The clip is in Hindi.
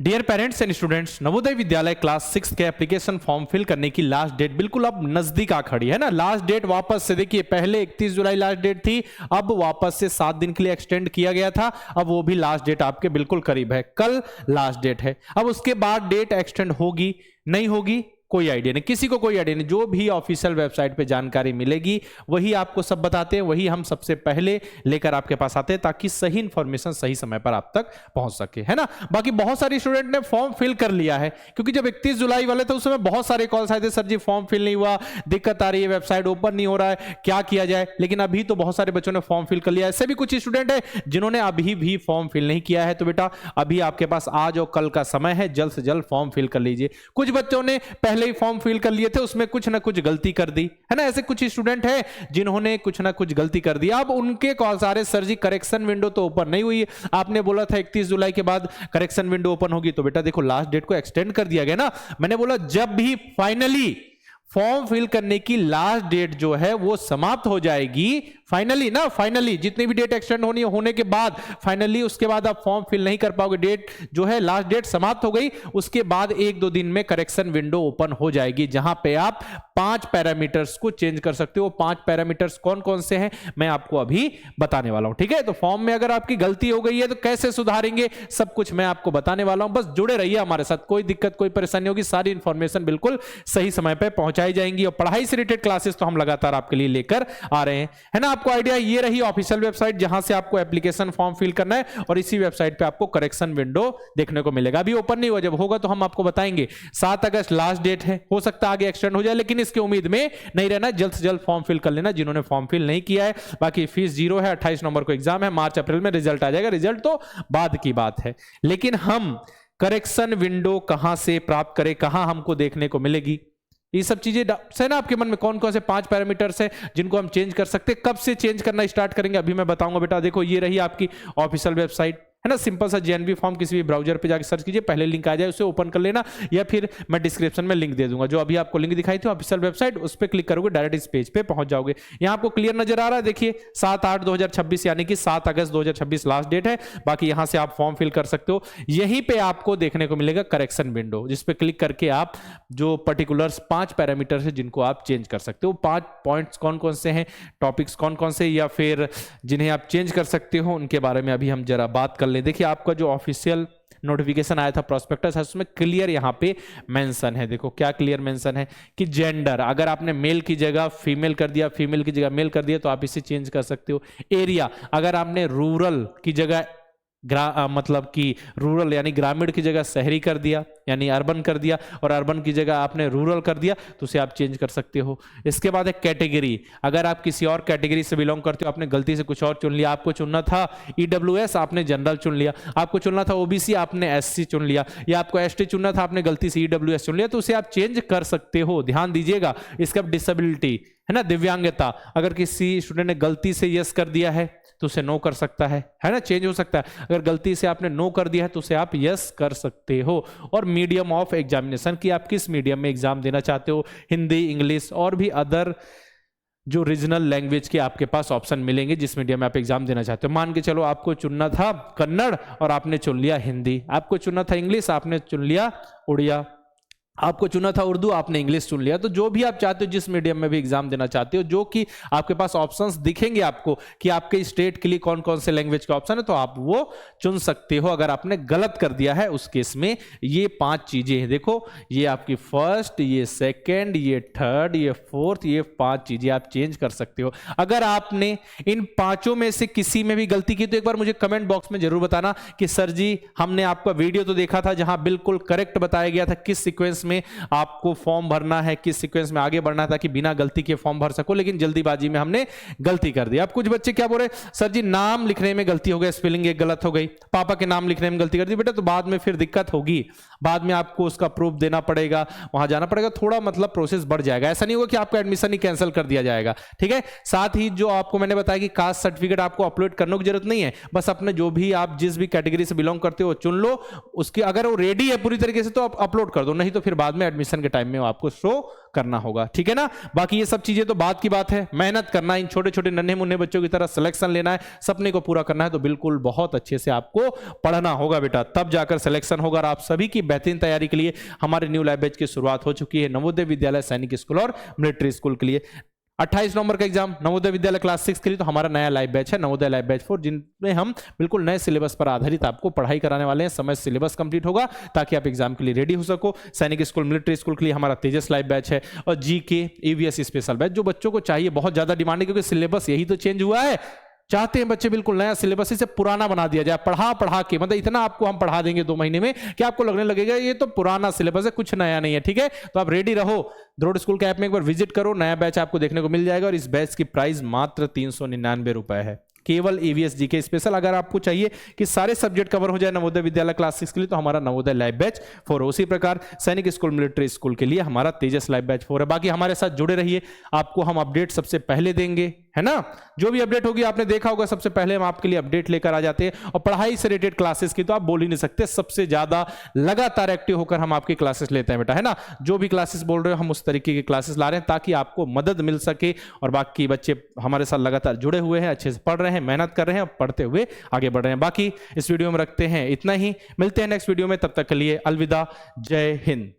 Dear parents and students, Navodaya Vidyalaya class 6 के एप्लीकेशन फॉर्म फिल करने की लास्ट डेट बिल्कुल अब नजदीक आ खड़ी है ना। लास्ट डेट वापस से देखिए, पहले 31 जुलाई लास्ट डेट थी, अब वापस से 7 दिन के लिए एक्सटेंड किया गया था। अब वो भी लास्ट डेट आपके बिल्कुल करीब है, कल लास्ट डेट है। अब उसके बाद डेट एक्सटेंड होगी नहीं होगी कोई आइडिया नहीं, किसी को कोई आइडिया नहीं। जो भी ऑफिशियल वेबसाइट पे जानकारी मिलेगी वही आपको सब बताते हैं, वही हम सबसे पहले लेकर आपके पास आते हैं ताकि सही इंफॉर्मेशन सही समय पर आप तक पहुंच सके, है ना। बाकी बहुत सारे स्टूडेंट ने फॉर्म फिल कर लिया है, क्योंकि जब 31 जुलाई वाले थे उस समय बहुत सारे कॉल्स आए थे, सर जी फॉर्म फिल नहीं हुआ, दिक्कत आ रही है, वेबसाइट ओपन नहीं हो रहा है, क्या किया जाए। लेकिन अभी तो बहुत सारे बच्चों ने फॉर्म फिल कर लिया। ऐसे भी कुछ स्टूडेंट है जिन्होंने अभी भी फॉर्म फिल नहीं किया है, तो बेटा अभी आपके पास आज और कल का समय है, जल्द से जल्द फॉर्म फिल कर लीजिए। कुछ बच्चों ने पहले ही फॉर्म फिल कर लिए थे, उसमें कुछ ना कुछ गलती कर दी है ना। ऐसे कुछ स्टूडेंट हैं जिन्होंने कुछ ना कुछ गलती कर दी। अब उनके कॉल सारे, सर जी करेक्शन विंडो तो ओपन नहीं हुई, आपने बोला था 31 जुलाई के बाद करेक्शन विंडो ओपन होगी, तो बेटा देखो लास्ट डेट को एक्सटेंड कर दिया गया ना। मैंने बोला जब भी फाइनली फॉर्म फिल करने की लास्ट डेट जो है वो समाप्त हो जाएगी, फाइनली ना, फाइनली जितनी भी डेट एक्सटेंड होनी है होने के बाद फाइनली उसके बाद आप फॉर्म फिल नहीं कर पाओगे। डेट जो है लास्ट डेट समाप्त हो गई, उसके बाद 1-2 दिन में करेक्शन विंडो ओपन हो जाएगी, जहां पे आप 5 पैरामीटर्स को चेंज कर सकते हो। 5 पैरामीटर्स कौन कौन से हैं मैं आपको अभी बताने वाला हूं, ठीक है। तो फॉर्म में अगर आपकी गलती हो गई है तो कैसे सुधारेंगे, सब कुछ मैं आपको बताने वाला हूं। बस जुड़े रहिए हमारे साथ, कोई दिक्कत कोई परेशानी होगी, सारी इंफॉर्मेशन बिल्कुल सही समय पर पहुंचाई जाएंगी। और पढ़ाई से रिलेटेड क्लासेस तो हम लगातार आपके लिए लेकर आ रहे हैं, है ना। आपको आइडिया ये रही ऑफिशियल वेबसाइट जहां से आपको एप्लीकेशन फॉर्म फिल करना है, और इसी वेबसाइट पे आपको करेक्शन विंडो देखने को मिलेगा। अभी ओपन नहीं हुआ, जब होगा तो हम आपको बताएंगे। 7 अगस्त लास्ट डेट है, हो सकता है आगे एक्सटेंड हो जाए, लेकिन इसकी उम्मीद में नहीं रहना, जल्द से जल्द फॉर्म फिल कर लेना जिन्होंने फॉर्म फिल नहीं किया है। बाकी फीस 0 है, 28 नवंबर को एग्जाम है, मार्च अप्रैल में रिजल्ट आ जाएगा, रिजल्ट तो बाद की बात है। लेकिन हम करेक्शन विंडो कहां से प्राप्त करें, कहां हमको देखने को मिलेगी, ये सब चीजें है ना आपके मन में। कौन कौन से 5 पैरामीटर्स हैं जिनको हम चेंज कर सकते हैं, कब से चेंज करना स्टार्ट करेंगे, अभी मैं बताऊंगा। बेटा देखो ये रही आपकी ऑफिशियल वेबसाइट, है ना। सिंपल सा जेएनवी फॉर्म किसी भी ब्राउजर पे जाकर सर्च कीजिए, पहले लिंक आ जाए उसे ओपन कर लेना, या फिर मैं डिस्क्रिप्शन में लिंक दे दूंगा। जो अभी आपको लिंक दिखाई थी ऑफिशियल वेबसाइट, उस पर क्लिक करोगे डायरेक्ट इस पेज पे पहुंच जाओगे। यहाँ आपको क्लियर नजर आ रहा है, देखिए 7/8/2026 यानी कि 7 अगस्त 2026 लास्ट डेट है। बाकी यहां से आप फॉर्म फिल कर सकते हो। यहीं पे आपको देखने को मिलेगा करेक्शन विंडो, जिस पे क्लिक करके आप जो पर्टिकुलर्स 5 पैरामीटर है जिनको आप चेंज कर सकते हो। 5 पॉइंट्स कौन कौन से हैं, टॉपिक्स कौन कौन से, या फिर जिन्हें आप चेंज कर सकते हो, उनके बारे में अभी हम जरा बात कर लें। देखिए आपका जो ऑफिशियल नोटिफिकेशन आया था प्रोस्पेक्टस है, उसमें क्लियर यहां पे मेंशन है। देखो क्या क्लियर मेंशन है कि जेंडर, अगर आपने मेल की जगह फीमेल कर दिया, फीमेल की जगह मेल कर दिया, तो आप इसे चेंज कर सकते हो। एरिया, अगर आपने रूरल की जगह मतलब कि रूरल यानी ग्रामीण की जगह शहरी कर दिया, यानी अर्बन कर दिया, और अर्बन की जगह आपने रूरल कर दिया, तो उसे आप चेंज कर सकते हो। इसके बाद है कैटेगरी, अगर आप किसी और कैटेगरी से बिलोंग करते हो, आपने गलती से कुछ और चुन लिया, आपको चुनना था ईडब्ल्यूएस, आपने जनरल चुन लिया, आपको चुनना था ओबीसी, आपने एससी चुन लिया, या आपको एसटी चुनना था, आपने गलती से ईडब्ल्यूएस चुन लिया, तो उसे आप चेंज कर सकते हो। ध्यान दीजिएगा। इसका डिसेबिलिटी है ना, दिव्यांगता, अगर किसी स्टूडेंट ने गलती से यस कर दिया है तो उसे नो कर सकता है ना, चेंज हो सकता है। अगर गलती से आपने नो कर दिया है तो उसे आप यस कर सकते हो। और मीडियम ऑफ एग्जामिनेशन, कि आप किस मीडियम में एग्जाम देना चाहते हो, हिंदी, इंग्लिश और भी अदर जो रीजनल लैंग्वेज के आपके पास ऑप्शन मिलेंगे जिस मीडियम में आप एग्जाम देना चाहते हो। मान के चलो आपको चुनना था कन्नड़ और आपने चुन लिया हिंदी, आपको चुनना था इंग्लिश, आपने चुन लिया उड़िया, आपको चुना था उर्दू, आपने इंग्लिश चुन लिया। तो जो भी आप चाहते हो, जिस मीडियम में भी एग्जाम देना चाहते हो, जो कि आपके पास ऑप्शंस दिखेंगे आपको कि आपके स्टेट के लिए कौन कौन से लैंग्वेज का ऑप्शन है, तो आप वो चुन सकते हो। अगर आपने गलत कर दिया है उस केस में ये 5 चीजें हैं। देखो ये आपकी फर्स्ट, ये सेकंड, ये थर्ड, ये फोर्थ, ये 5 चीजें आप चेंज कर सकते हो। अगर आपने इन 5 में से किसी में भी गलती की तो एक बार मुझे कमेंट बॉक्स में जरूर बताना कि सर जी हमने आपका वीडियो तो देखा था जहां बिल्कुल करेक्ट बताया गया था किस सीक्वेंस में आपको फॉर्म भरना है, किस सीक्वेंस में आगे बढ़ना था कि बिना गलती के फॉर्म भर सको, लेकिन जल्दीबाजी में हमने गलती कर दी। अब कुछ बच्चे क्या बोल रहे, सर जी नाम लिखने में गलती हो गई, स्पेलिंग एक गलत हो गई, पापा के नाम लिखने में गलती कर दी। बेटा तो बाद में फिर दिक्कत होगी, बाद में आपको उसका प्रूफ देना पड़ेगा, वहां जाना पड़ेगा, थोड़ा मतलब प्रोसेस बढ़ जाएगा। ऐसा नहीं होगा कि आपका एडमिशन ही कैंसिल कर दिया जाएगा, ठीक है। साथ ही जो आपको मैंने बताया कि कास्ट सर्टिफिकेट आपको अपलोड करने की जरूरत नहीं है, बस अपने जो भी आप जिस भी कैटेगरी से बिलोंग करते हो चुन लो, उसकी अगर वो रेडी है पूरी तरीके से तो आप अपलोड कर दो, नहीं तो फिर बाद में एडमिशन के टाइम में आपको शो करना होगा, ठीक है ना। बाकी ये सब चीजें तो बात की बात है, मेहनत करना, इन छोटे छोटे नन्हे मुन्ने बच्चों की तरह सिलेक्शन लेना है, सपने को पूरा करना है, तो बिल्कुल बहुत अच्छे से आपको पढ़ना होगा बेटा, तब जाकर सिलेक्शन होगा। और आप सभी की बेहतरीन तैयारी के लिए हमारे न्यू लाइव बैच की शुरुआत हो चुकी है नवोदय विद्यालय सैनिक स्कूल और मिलिट्री स्कूल के लिए। 28 नवंबर का एग्जाम नवोदय विद्यालय क्लास 6 के लिए, तो हमारा नया लाइव बैच है नवोदय लाइव बैच 4, जिनमें हम बिल्कुल नए सिलेबस पर आधारित आपको पढ़ाई कराने वाले हैं। समय सिलेबस कंप्लीट होगा ताकि आप एग्जाम के लिए रेडी हो सको। सैनिक स्कूल मिलिट्री स्कूल के लिए हमारा तेजस लाइव बैच है, और जीके ईवीएस स्पेशल बैच जो बच्चों को चाहिए, बहुत ज्यादा डिमांड है, क्योंकि सिलेबस यही तो चेंज हुआ है। चाहते हैं बच्चे बिल्कुल नया सिलेबस, इसे पुराना बना दिया जाए, पढ़ा के, मतलब इतना आपको हम पढ़ा देंगे 2 महीने में कि आपको लगने लगेगा ये तो पुराना सिलेबस है, कुछ नया नहीं है, ठीक है। तो आप रेडी रहो, द्रोड़ स्कूल के ऐप में एक बार विजिट करो, नया बैच आपको देखने को मिल जाएगा। और इस बैच की प्राइस मात्र 399 रुपए है, केवल ईवीएस जीके स्पेशल। अगर आपको चाहिए कि सारे सब्जेक्ट कवर हो जाए नवोदय विद्यालय क्लास 6 के लिए, तो हमारा नवोदय लाइव बैच 4। उसी प्रकार सैनिक स्कूल मिलिट्री स्कूल के लिए हमारा तेजस लाइव बैच 4 है। बाकी हमारे साथ जुड़े रहिए, आपको हम अपडेट सबसे पहले देंगे, है ना। जो भी अपडेट होगी आपने देखा होगा, सबसे पहले हम आपके लिए अपडेट लेकर आ जाते हैं। और पढ़ाई से रिलेटेड क्लासेस की तो आप बोल ही नहीं सकते, सबसे ज्यादा लगातार एक्टिव होकर हम आपकी क्लासेस लेते हैं बेटा, है ना। जो भी क्लासेस बोल रहे हो हम उस तरीके की क्लासेस ला रहे हैं ताकि आपको मदद मिल सके। और बाकी बच्चे हमारे साथ लगातार जुड़े हुए हैं, अच्छे से पढ़ रहे हैं, मेहनत कर रहे हैं, पढ़ते हुए आगे बढ़ रहे हैं। बाकी इस वीडियो में रखते हैं इतना ही, मिलते हैं नेक्स्ट वीडियो में, तब तक के लिए अलविदा, जय हिंद।